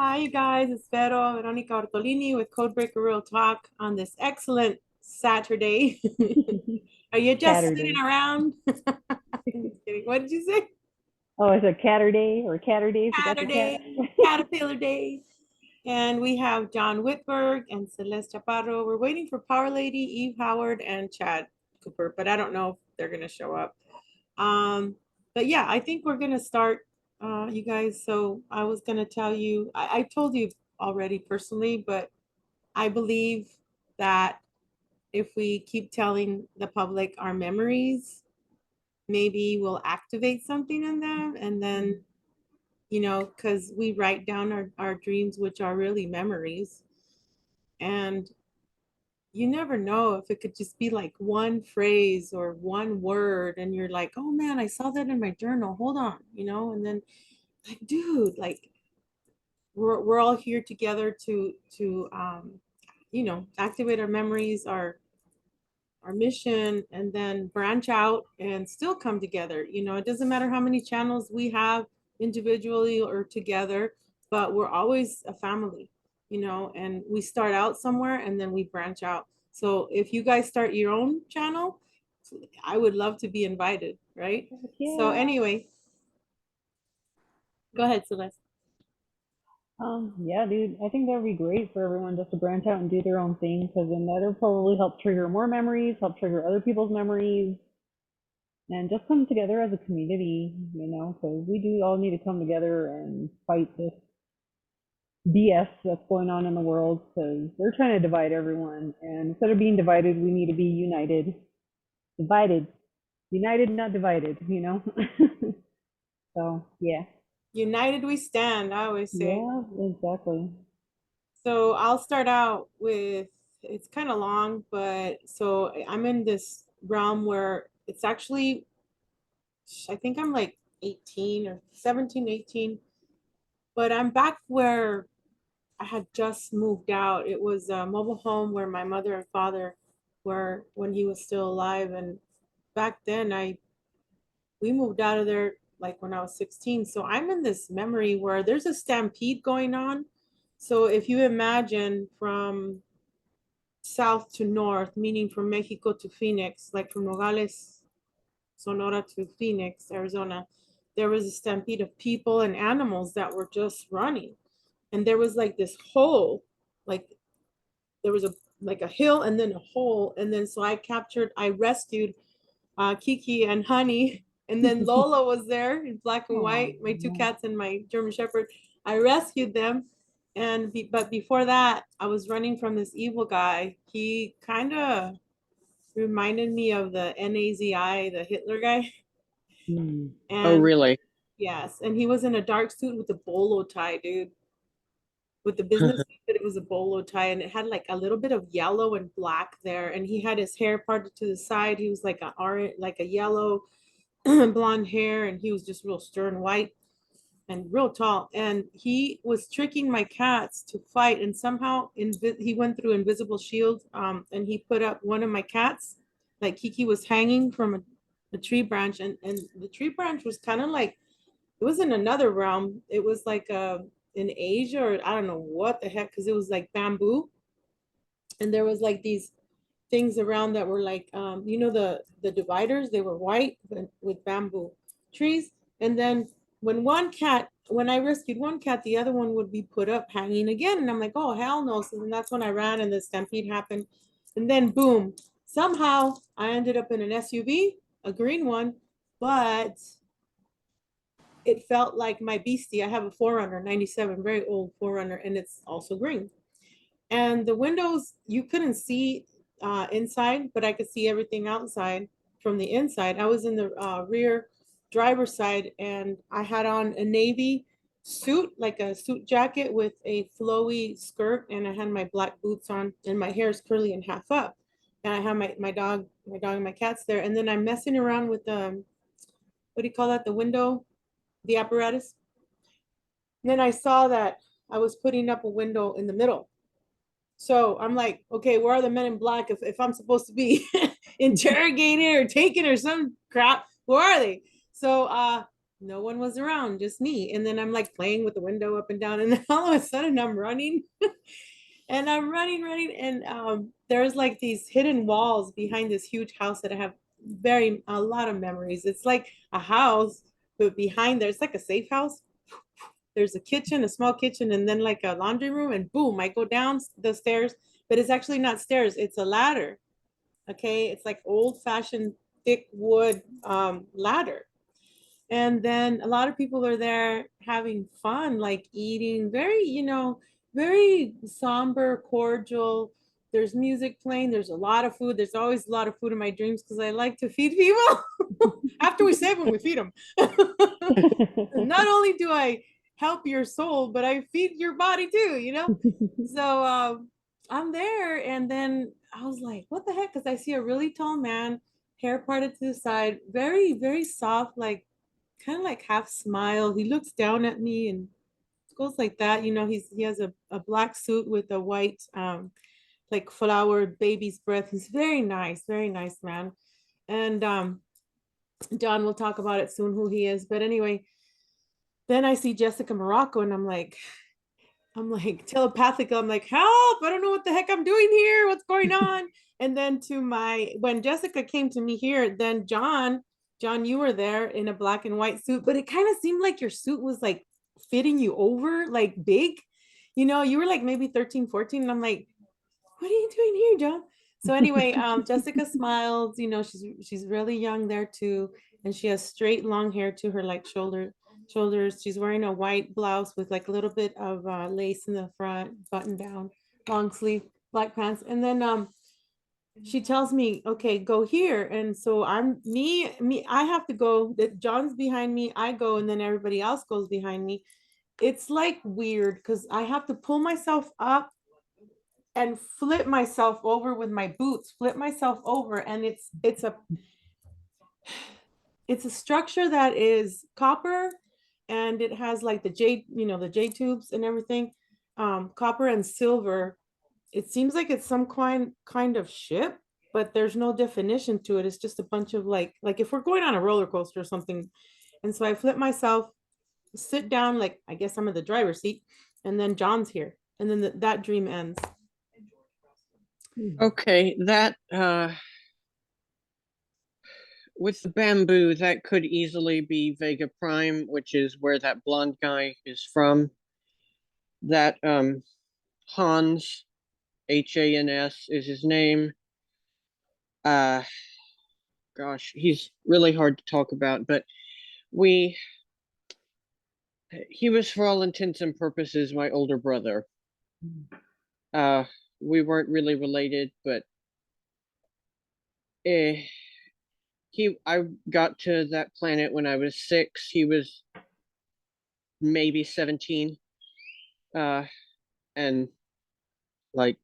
Hi, you guys. It's Veronica Bartolini with Codebreaker Real Talk on this excellent Saturday. Are you just sitting Saturday. around? I'm just kidding. What did you say? Oh, is it Catterday or Catterday if you got your cat? Saturday, Caterpillar Day. And we have John Whitberg and Celestechaparro. We're waiting for Power Lady, Eve Howard, and Chad Cooper, but I don't know if they're going to show up. Um, but yeah, I think we're going to start, you guys. So I was going to tell you, I told you already personally, but I believe that if we keep telling the public our memories, maybe we'll activate something in them. And then, because we write down our dreams, which are really memories. And you never know if it could just be like one phrase or one word. And you're like, oh man, I saw that in my journal. Hold on, and then like, dude, like we're all here together to activate our memories, our mission, and then branch out and still come together. It doesn't matter how many channels we have individually or together, but we're always a family, and we start out somewhere and then we branch out. So if you guys start your own channel, I would love to be invited, right? So Yeah. anyway, go ahead, Celeste. Yeah, dude. I think that would be great for everyone just to branch out and do their own thing because then that'll probably help trigger more memories, help trigger other people's memories, and just come together as a community, because we do all need to come together and fight this BS that's going on in the world because they're trying to divide everyone. And instead of being divided, we need to be united. Divided. United, not divided. So, yeah. United we stand, I always say. Yeah, exactly. So I'll start out with, it's kind of long, but so I'm in this realm where it's actually, I think I'm like 18 or 17, 18, but I'm back where I had just moved out. It was a mobile home where my mother and father were when he was still alive. And back then we moved out of there like when I was 16. So I'm in this memory where there's a stampede going on. So if you imagine from south to north, meaning from Mexico to Phoenix, like from Nogales, Sonora to Phoenix, Arizona, there was a stampede of people and animals that were just running. And there was like this hole, like there was a hill and then a hole. And then so I rescued Kiki and Honey. And then Lola was there in black and Oh, white, my two cats and my German Shepherd. I rescued them. But before that, I was running from this evil guy. He kind of reminded me of the NAZI, the Hitler guy. Oh, And really? yes, and he was in a dark suit with a bolo tie, dude. With the business suit, but it was a bolo tie, and it had like a little bit of yellow and black there. And he had his hair parted to the side. He was like a orange, like a yellow blonde hair, and he was just real stern white and real tall. And he was tricking my cats to fight, and somehow he went through invisible shield, and he put up one of my cats, like Kiki was hanging from a tree branch, and the tree branch was kind of like, it was in another realm. It was like in Asia, or I don't know what the heck, because it was like bamboo, and there was like these things around that were like, the dividers, they were white with bamboo trees. And then when I rescued one cat, the other one would be put up hanging again, and I'm like, oh hell no. So then that's when I ran and the stampede happened. And then boom, somehow I ended up in an SUV, a green one, but it felt like my beastie. I have a 4Runner 97, very old 4Runner, and it's also green. And the windows, you couldn't see inside, but I could see everything outside from the inside. I was in the rear driver's side, and I had on a navy suit, like a suit jacket with a flowy skirt, and I had my black boots on, and my hair is curly and half up. And I have my dog and my cats there. And then I'm messing around with what do you call that? The window, the apparatus. And then I saw that I was putting up a window in the middle. So I'm like, okay, where are the men in black? If I'm supposed to be interrogated or taken or some crap, where are they? So No one was around, just me. And then I'm like playing with the window up and down, and then all of a sudden I'm running. And I'm running, and there's like these hidden walls behind this huge house that I have a lot of memories. It's like a house, but behind there, it's like a safe house. There's a kitchen, a small kitchen, and then like a laundry room, and boom, I go down the stairs, but it's actually not stairs, it's a ladder. Okay, it's like old fashioned thick wood ladder. And then a lot of people are there having fun, like eating, very, very somber, cordial. There's music playing, there's a lot of food. There's always a lot of food in my dreams because I like to feed people. After we save them, we feed them. Not only do I help your soul, but I feed your body too. So I'm there, and then I was like, what the heck? Because I see a really tall man, hair parted to the side, very, very soft, like kind of like half smile. He looks down at me and goes like that. He has a black suit with a white like flower baby's breath. He's very nice man. And John will talk about it soon who he is. But anyway, then I see Jessica Morocco, and I'm like telepathic. I'm like, help, I don't know what the heck I'm doing here. What's going on? And then when Jessica came to me here, then John, you were there in a black and white suit, but it kind of seemed like your suit was like fitting you over, like big. You were like maybe 13, 14. And I'm like, what are you doing here, John? So anyway, Jessica smiles, she's really young there too. And she has straight long hair to her like shoulders. She's wearing a white blouse with like a little bit of lace in the front, button down, long sleeve, black pants. And then she tells me, okay, go here. And so I have to go. John's behind me, I go, and then everybody else goes behind me. It's like weird because I have to pull myself up and flip myself over with my boots, flip myself over. And it's a structure that is copper, and it has like the J tubes and everything, copper and silver. It seems like it's some kind of ship, but there's no definition to it. It's just a bunch of like if we're going on a roller coaster or something. And so I flip myself, sit down, like I guess I'm in the driver's seat, and then John's here, and then that dream ends. Okay, that with the bamboo, that could easily be Vega Prime, which is where that blonde guy is from. That Hans, Hans is his name. Uh gosh, he's really hard to talk about, but we he was for all intents and purposes my older brother. Uh we weren't really related, but I got to that planet when I was 6. He was maybe 17. And like,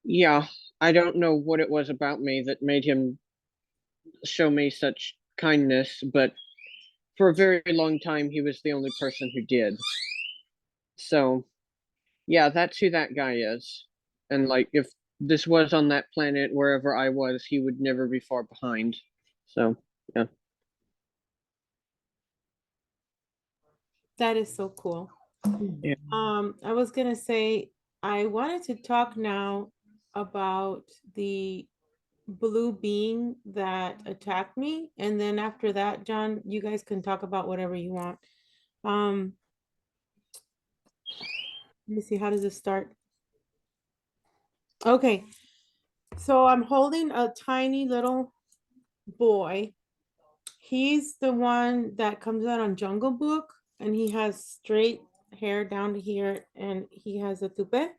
yeah, I don't know what it was about me that made him show me such kindness, but for a very long time he was the only person who did. So yeah, that's who that guy is. And like, if this was on that planet, wherever I was, he would never be far behind. So yeah. That is so cool. Yeah. I was gonna say I wanted to talk now about the blue being that attacked me, and then after that, John, you guys can talk about whatever you want. Um, let me see, how does this start? Okay, so I'm holding a tiny little boy. He's the one that comes out on Jungle Book, and he has straight hair down to here, and he has a tupe,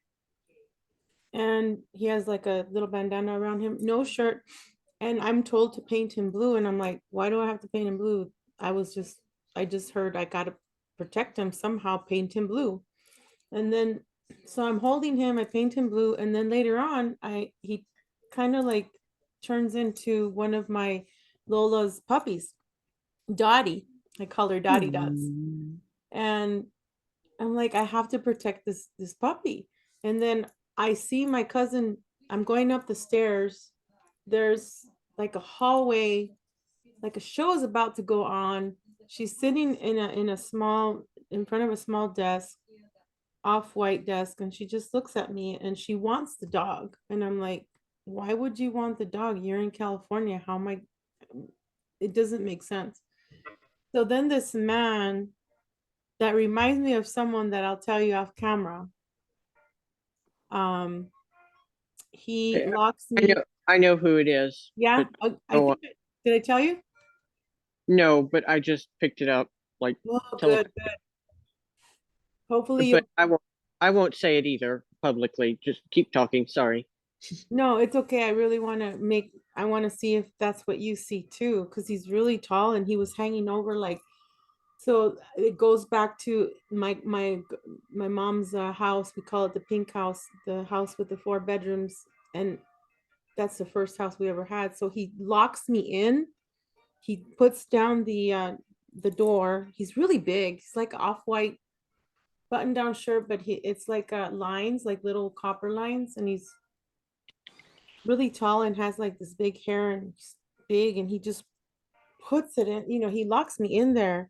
and he has like a little bandana around him, no shirt. And I'm told to paint him blue, and I'm like, why do I have to paint him blue? I just heard I gotta protect him somehow, paint him blue. And then so I'm holding him, I paint him blue, and then later on he kind of like turns into one of my Lola's puppies, Dottie. I call her Dottie Dots. And I'm like, I have to protect this puppy. And then I see my cousin, I'm going up the stairs. There's like a hallway like a show is about to go on. She's sitting in front of a small desk, off-white desk, and she just looks at me and she wants the dog. And I'm like, why would you want the dog? You're in California. How am I? It doesn't make sense. So then this man that reminds me of someone that I'll tell you off camera. Um, he I locks I me. know I know who it is, Yeah, but I oh think. Did I tell you? no, but I just picked it up like Oh, tele. good, good. Hopefully But you. I won't say it either publicly. Just keep talking. Sorry. No, it's okay. I really want to make. I want to see if that's what you see too, because he's really tall and he was hanging over like. So it goes back to my mom's house. We call it the pink house, the house with the 4 bedrooms, and that's the first house we ever had. So he locks me in. He puts down the door. He's really big. He's like off-white button-down shirt, but it's like lines, like little copper lines, and he's really tall and has like this big hair and he's big, and he just puts it in, he locks me in there.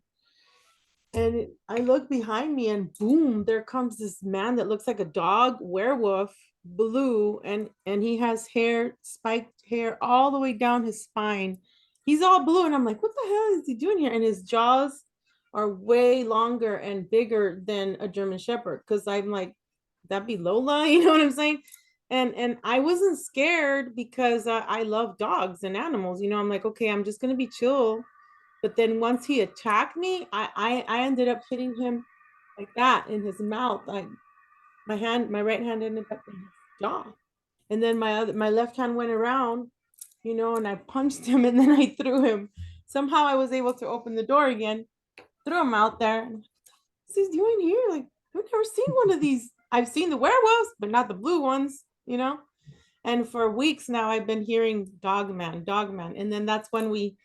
And I look behind me and boom, there comes this man that looks like a dog werewolf, blue, and he has hair, spiked hair all the way down his spine. He's all blue, and I'm like, what the hell is he doing here? And his jaws are way longer and bigger than a German Shepherd. Because I'm like, that'd be Lola, you know what I'm saying? And I wasn't scared because I love dogs and animals. I'm like, okay, I'm just gonna be chill. But then once he attacked me, I ended up hitting him like that in his mouth. My right hand ended up in his jaw. And then my left hand went around, and I punched him and then I threw him. Somehow I was able to open the door again, threw him out there. What's he doing here? Like, I've never seen one of these. I've seen the werewolves, but not the blue ones. And for weeks now, I've been hearing Dog Man, Dog Man. And then that's when we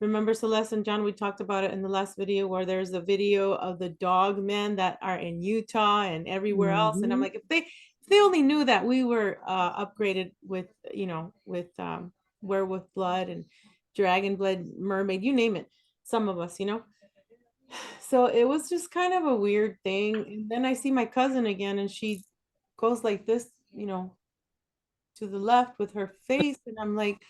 remember Celeste and John, we talked about it in the last video where there's a video of the dog men that are in Utah and everywhere else. And I'm Mhm. like, if they only knew that we were upgraded with, with werewolf blood and dragon blood, mermaid, you name it, some of us. So it was just kind of a weird thing. And then I see my cousin again and she goes like this, to the left with her face. And I'm like,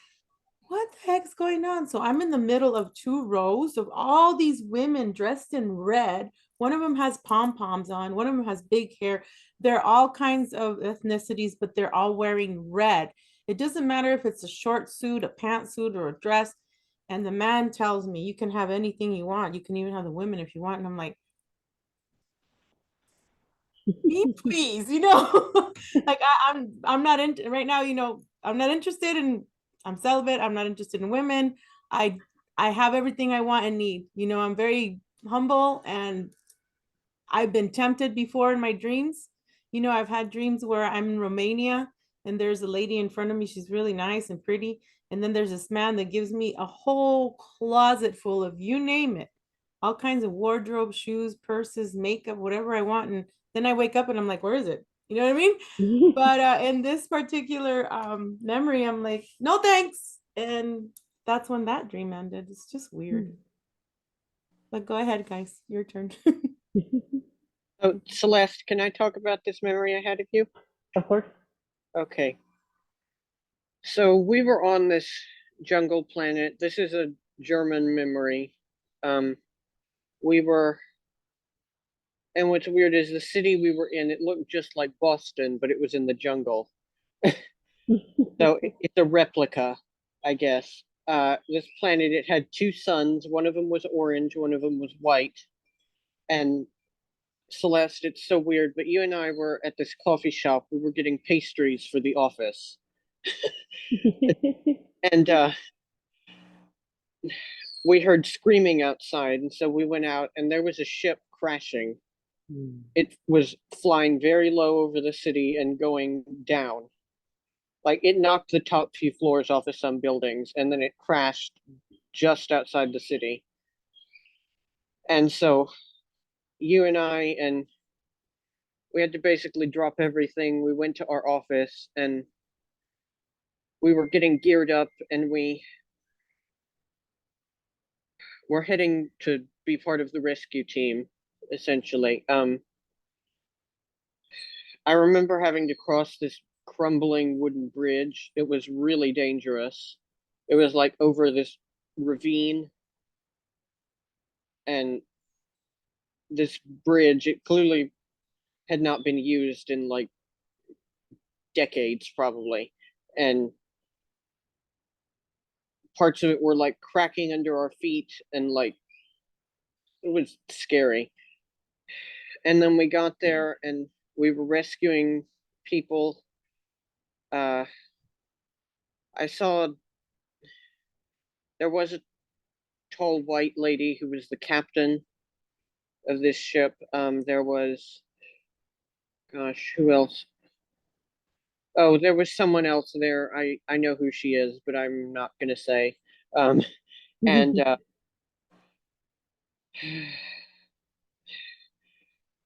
what the heck's going on? So I'm in the middle of 2 rows of all these women dressed in red. One of them has pom poms on, one of them has big hair. They're all kinds of ethnicities, but they're all wearing red. It doesn't matter if it's a short suit, a pantsuit, or a dress. And the man tells me, you can have anything you want. You can even have the women if you want. And I'm like, me please, like I'm not in right now, I'm not interested in, I'm celibate, I'm not interested in women. I have everything I want and need. I'm very humble, and I've been tempted before in my dreams. I've had dreams where I'm in Romania and there's a lady in front of me. She's really nice and pretty. And then there's this man that gives me a whole closet full of you name it, all kinds of wardrobe, shoes, purses, makeup, whatever I want. And then I wake up and I'm like, where is it? You know what I mean? But in this particular memory, I'm like, no thanks. And that's when that dream ended. It's just weird. But go ahead, guys. Your turn. Oh, Celeste, can I talk about this memory I had of you? Of course. Okay. So we were on this jungle planet. This is a German memory. Um, we were, and what's weird is the city we were in, it looked just like Boston, but it was in the jungle. So it's a replica, I guess. This planet, it had 2 suns. One of them was orange, one of them was white. And Celeste, it's so weird, but you and I were at this coffee shop. We were getting pastries for the office. And we heard screaming outside. And so we went out, and there was a ship crashing. It was flying very low over the city and going down. Like it knocked the top few floors off of some buildings, and then it crashed just outside the city. And so you and I, and we had to basically drop everything. We went to our office and we were getting geared up, and we we're heading to be part of the rescue team, essentially. I remember having to cross this crumbling wooden bridge. It was really dangerous. It was like over this ravine, and this bridge, it clearly had not been used in like decades, probably. And parts of it were like cracking under our feet, and like it was scary. And then we got there and we were rescuing people. Uh, I saw there was a tall white lady who was the captain of this ship. There was, gosh, who else? Oh, there was someone else there. I know who she is, but I'm not gonna say. Um, and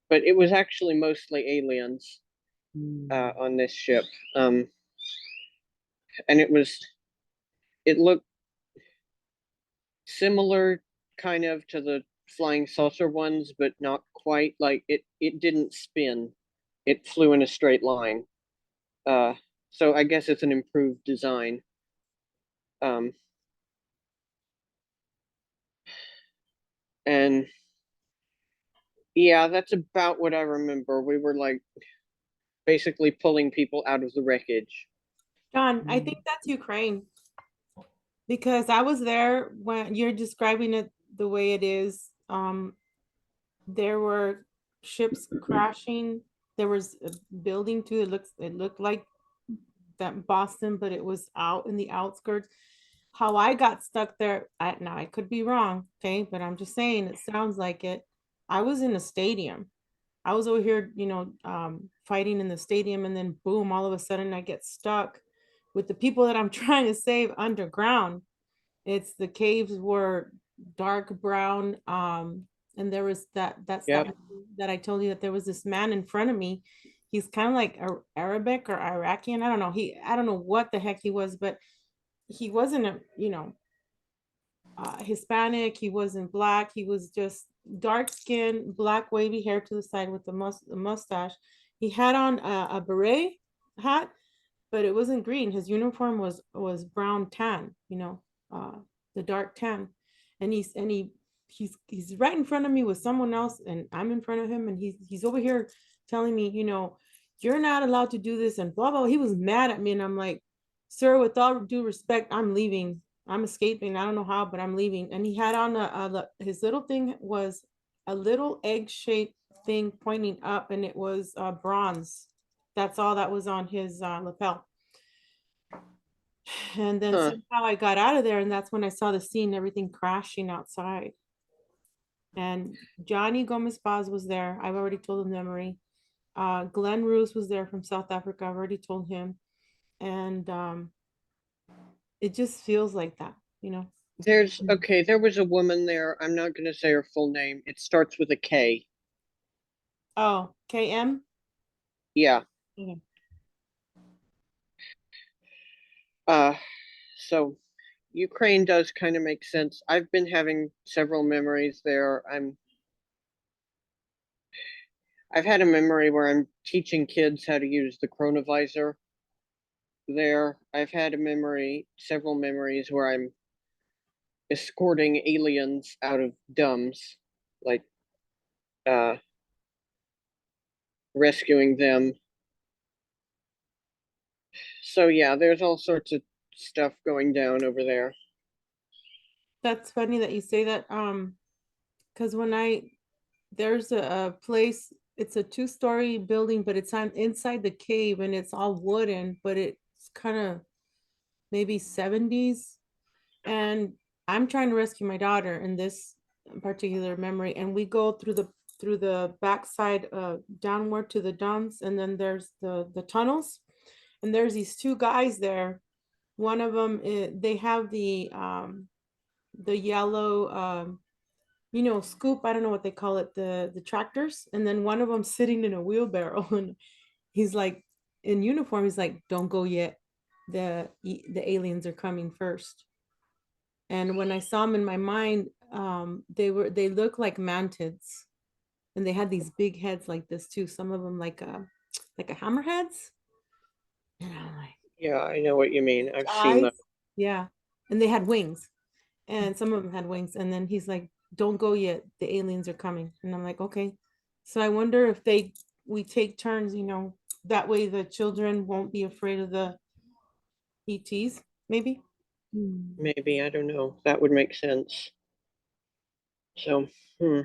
but it was actually mostly aliens on this ship. Um, and it looked similar kind of to the flying saucer ones, but not quite. Like it didn't spin. It flew in a straight line. Uh, so I guess it's an improved design. Um, and yeah, that's about what I remember. We were like basically pulling people out of the wreckage. John, I think that's Ukraine because I was there when you're describing it the way it is. There were ships crashing. There was a building too. It looked like that Boston, but it was out in the outskirts. How I got stuck there, now I could be wrong, okay, but I'm just saying it sounds like it. I was in a stadium. I was over here, fighting in the stadium, and then boom, all of a sudden I get stuck with the people that I'm trying to save underground. It's the caves were dark brown, and there was that's Yep. that I told you that there was this man in front of me. He's kind of like Arabic or Iraqian. I don't know what the heck he was, but he wasn't Hispanic. He wasn't black. He was just dark skin, black wavy hair to the side with the mustache. He had on a beret hat, but it wasn't green. His uniform was brown tan, the dark tan. And he's right in front of me with someone else, and I'm in front of him, and he's over here telling me, you're not allowed to do this, and blah blah. He was mad at me, and I'm like, sir, with all due respect, I'm leaving. I'm escaping. I don't know how, but I'm leaving. And he had on his little thing was a little egg-shaped thing pointing up, and it was bronze. That's all that was on his lapel. And then Huh. somehow I got out of there, and that's when I saw the scene, everything crashing outside. And Johnny Gomez Paz was there. I've already told him the memory. Glenn Roos was there from South Africa. I've already told him. And it just feels like that. There was a woman there. I'm not gonna say her full name. It starts with a K. Oh, KM? Yeah. Okay. Uh, so Ukraine does kind of make sense. I've been having several memories there. I've had a memory where I'm teaching kids how to use the chronovisor there. I've had several memories where I'm escorting aliens out of dumbs, like uh rescuing them. So yeah, there's all sorts of stuff going down over there. That's funny that you say that. Because there's a place, it's a two-story building, but it's on inside the cave, and it's all wooden, but it's kind of maybe 70s. And I'm trying to rescue my daughter in this particular memory, and we go through the backside, downward to the dumps, and then there's the tunnels, and there's these two guys there. One of them, they have the yellow, scoop, I don't know what they call it, the tractors, and then one of them sitting in a wheelbarrow, and he's like, in uniform, he's like, don't go yet, the aliens are coming first. And when I saw him in my mind, They look like mantids, and they had these big heads like this too. Some of them like a hammerheads. And I'm like, Yeah, I know what you mean. I've seen eyes, that. yeah. And they had wings, and some of them had wings. And then he's like, "Don't go yet. The aliens are coming." And I'm like, "Okay." So I wonder if we take turns, that way the children won't be afraid of the ETs, maybe. Hmm. Maybe, I don't know. That would make sense. So, hmm.